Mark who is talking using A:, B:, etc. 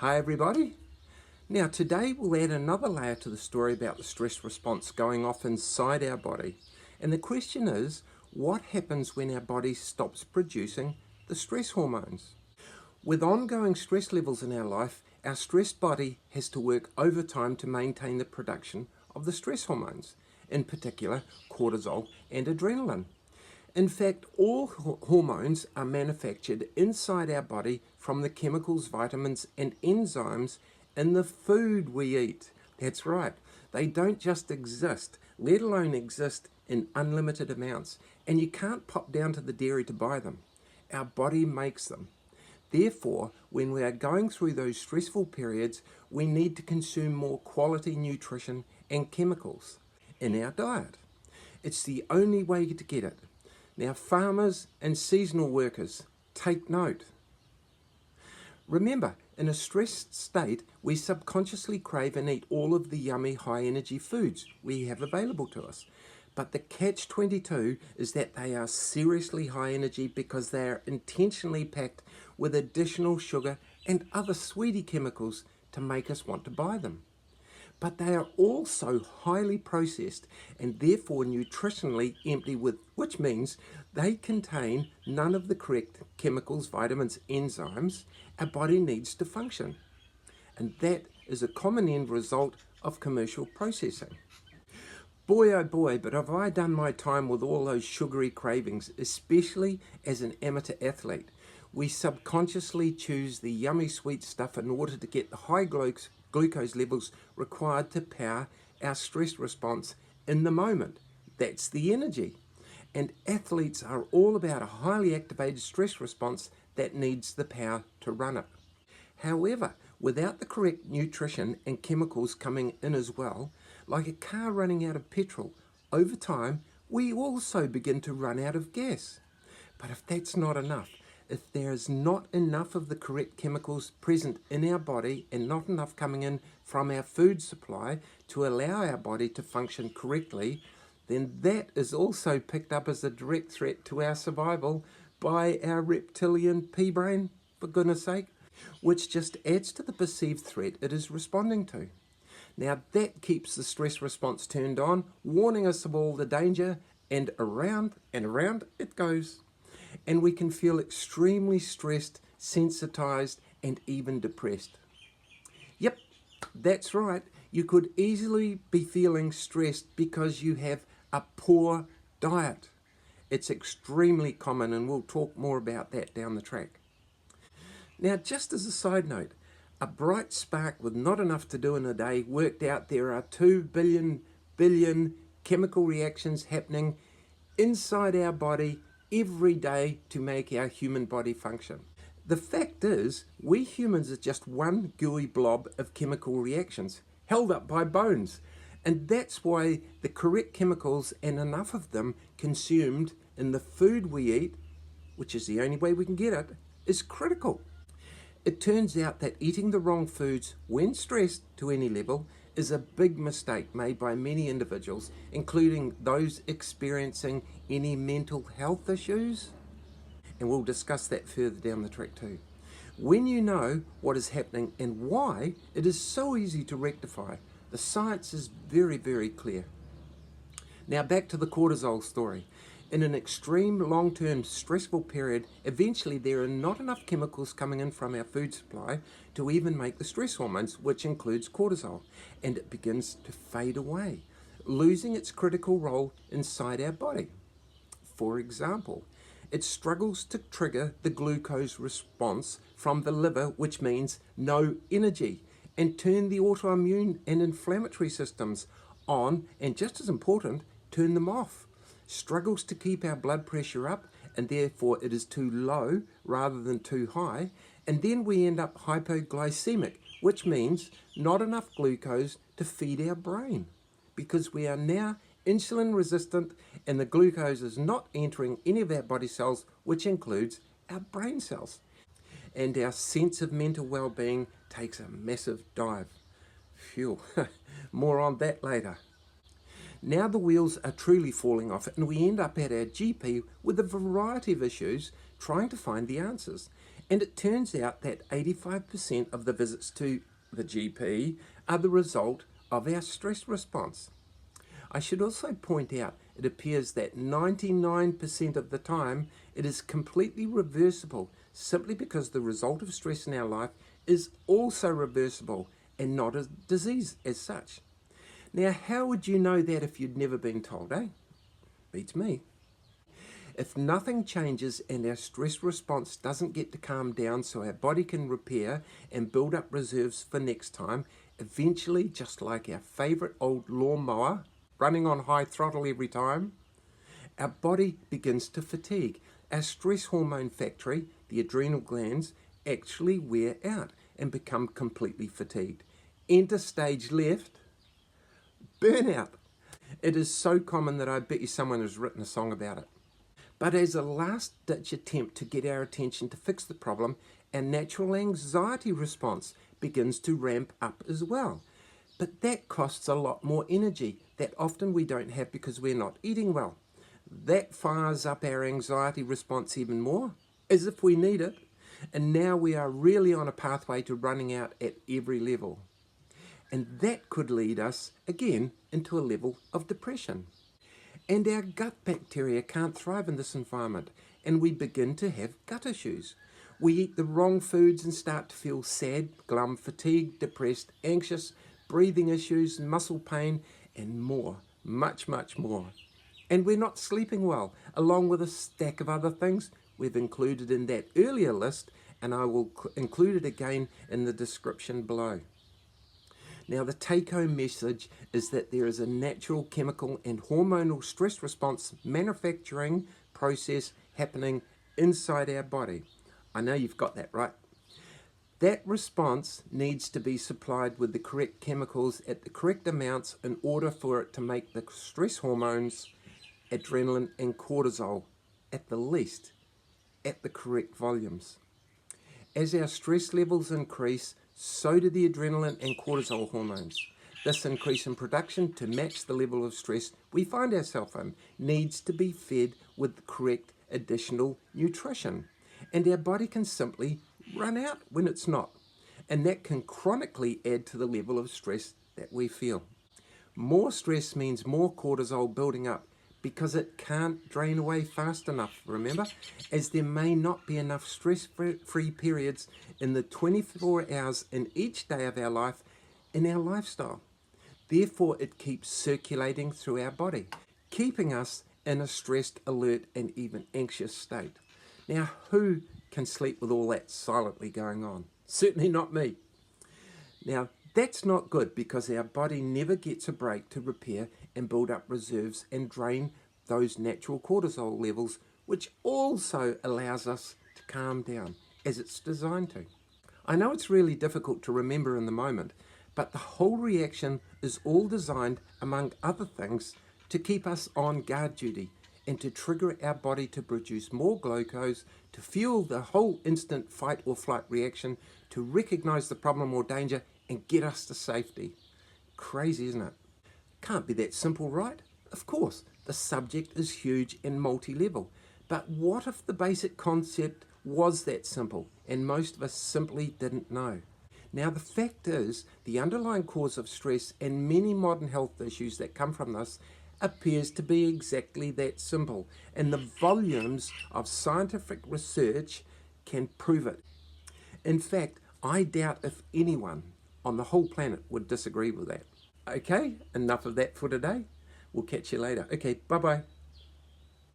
A: Hi everybody. Now today we'll add another layer to the story about the stress response going off inside our body. And the question is, what happens when our body stops producing the stress hormones? With ongoing stress levels in our life, our stressed body has to work overtime to maintain the production of the stress hormones, in particular cortisol and adrenaline. In fact, all hormones are manufactured inside our body from the chemicals, vitamins and enzymes in the food we eat. That's right, they don't just exist, let alone exist in unlimited amounts, and you can't pop down to the dairy to buy them. Our body makes them. Therefore, when we are going through those stressful periods, we need to consume more quality nutrition and chemicals in our diet. It's the only way to get it. Now, farmers and seasonal workers, take note. Remember, in a stressed state, we subconsciously crave and eat all of the yummy, high-energy foods we have available to us. But the catch-22 is that they are seriously high energy because they are intentionally packed with additional sugar and other sweetie chemicals to make us want to buy them. But they are also highly processed and therefore nutritionally empty, which means they contain none of the correct chemicals, vitamins, enzymes our body needs to function. And that is a common end result of commercial processing. Boy oh boy, but have I done my time with all those sugary cravings, especially as an amateur athlete. We subconsciously choose the yummy sweet stuff in order to get the high glucose levels required to power our stress response in the moment. That's the energy. And athletes are all about a highly activated stress response that needs the power to run it. However, without the correct nutrition and chemicals coming in as well, like a car running out of petrol, over time we also begin to run out of gas. But if that's not enough, if there is not enough of the correct chemicals present in our body and not enough coming in from our food supply to allow our body to function correctly, then that is also picked up as a direct threat to our survival by our reptilian pea brain, for goodness sake, which just adds to the perceived threat it is responding to. Now that keeps the stress response turned on, warning us of all the danger, and around it goes. And we can feel extremely stressed, sensitized, and even depressed. Yep, that's right. You could easily be feeling stressed because you have a poor diet. It's extremely common, and we'll talk more about that down the track. Now, just as a side note, a bright spark with not enough to do in a day worked out there are 2 billion chemical reactions happening inside our body every day to make our human body function. The fact is, we humans are just one gooey blob of chemical reactions held up by bones. And that's why the correct chemicals and enough of them consumed in the food we eat, which is the only way we can get it, is critical. It turns out that eating the wrong foods when stressed to any level is a big mistake made by many individuals, including those experiencing any mental health issues. And we'll discuss that further down the track too. When you know what is happening and why, it is so easy to rectify. The science is very, very clear. Now back to the cortisol story. In an extreme long-term stressful period, eventually there are not enough chemicals coming in from our food supply to even make the stress hormones, which includes cortisol, and it begins to fade away, losing its critical role inside our body. For example, it struggles to trigger the glucose response from the liver, which means no energy, and turn the autoimmune and inflammatory systems on, and just as important, turn them off. Struggles to keep our blood pressure up, and therefore it is too low rather than too high, and then we end up hypoglycemic, which means not enough glucose to feed our brain, because we are now insulin resistant and the glucose is not entering any of our body cells, which includes our brain cells. And our sense of mental well-being takes a massive dive. Phew, more on that later. Now the wheels are truly falling off and we end up at our GP with a variety of issues trying to find the answers. And it turns out that 85% of the visits to the GP are the result of our stress response. I should also point out it appears that 99% of the time it is completely reversible simply because the result of stress in our life is also reversible and not a disease as such. Now, how would you know that if you'd never been told, eh? Beats me. If nothing changes and our stress response doesn't get to calm down so our body can repair and build up reserves for next time, eventually, just like our favourite old lawnmower running on high throttle every time, our body begins to fatigue. Our stress hormone factory, the adrenal glands, actually wear out and become completely fatigued. Enter stage left, burnout. It is so common that I bet you someone has written a song about it. But as a last-ditch attempt to get our attention to fix the problem, our natural anxiety response begins to ramp up as well. But that costs a lot more energy that often we don't have because we're not eating well. That fires up our anxiety response even more, as if we need it. And now we are really on a pathway to running out at every level. And that could lead us, again, into a level of depression. And our gut bacteria can't thrive in this environment, and we begin to have gut issues. We eat the wrong foods and start to feel sad, glum, fatigued, depressed, anxious, breathing issues, muscle pain, and more, much, much more. And we're not sleeping well, along with a stack of other things we've included in that earlier list, and I will include it again in the description below. Now, the take-home message is that there is a natural chemical and hormonal stress response manufacturing process happening inside our body. I know you've got that right. That response needs to be supplied with the correct chemicals at the correct amounts in order for it to make the stress hormones, adrenaline and cortisol, at the least, at the correct volumes. As our stress levels increase, so do the adrenaline and cortisol hormones. This increase in production to match the level of stress we find ourselves in needs to be fed with the correct additional nutrition. And our body can simply run out when it's not. And that can chronically add to the level of stress that we feel. More stress means more cortisol building up because it can't drain away fast enough, remember? As there may not be enough stress-free periods in the 24 hours in each day of our life in our lifestyle. Therefore, it keeps circulating through our body, keeping us in a stressed, alert, and even anxious state. Now, who can sleep with all that silently going on? Certainly not me. Now, that's not good because our body never gets a break to repair and build up reserves and drain those natural cortisol levels, which also allows us to calm down as it's designed to. I know it's really difficult to remember in the moment, but the whole reaction is all designed, among other things, to keep us on guard duty and to trigger our body to produce more glucose, to fuel the whole instant fight or flight reaction, to recognize the problem or danger and get us to safety. Crazy, isn't it? Can't be that simple, right? Of course, the subject is huge and multi-level. But what if the basic concept was that simple and most of us simply didn't know? Now, the fact is, the underlying cause of stress and many modern health issues that come from this appears to be exactly that simple, and the volumes of scientific research can prove it. In fact, I doubt if anyone on the whole planet would disagree with that. Okay, enough of that for today. We'll catch you later. Okay, bye-bye.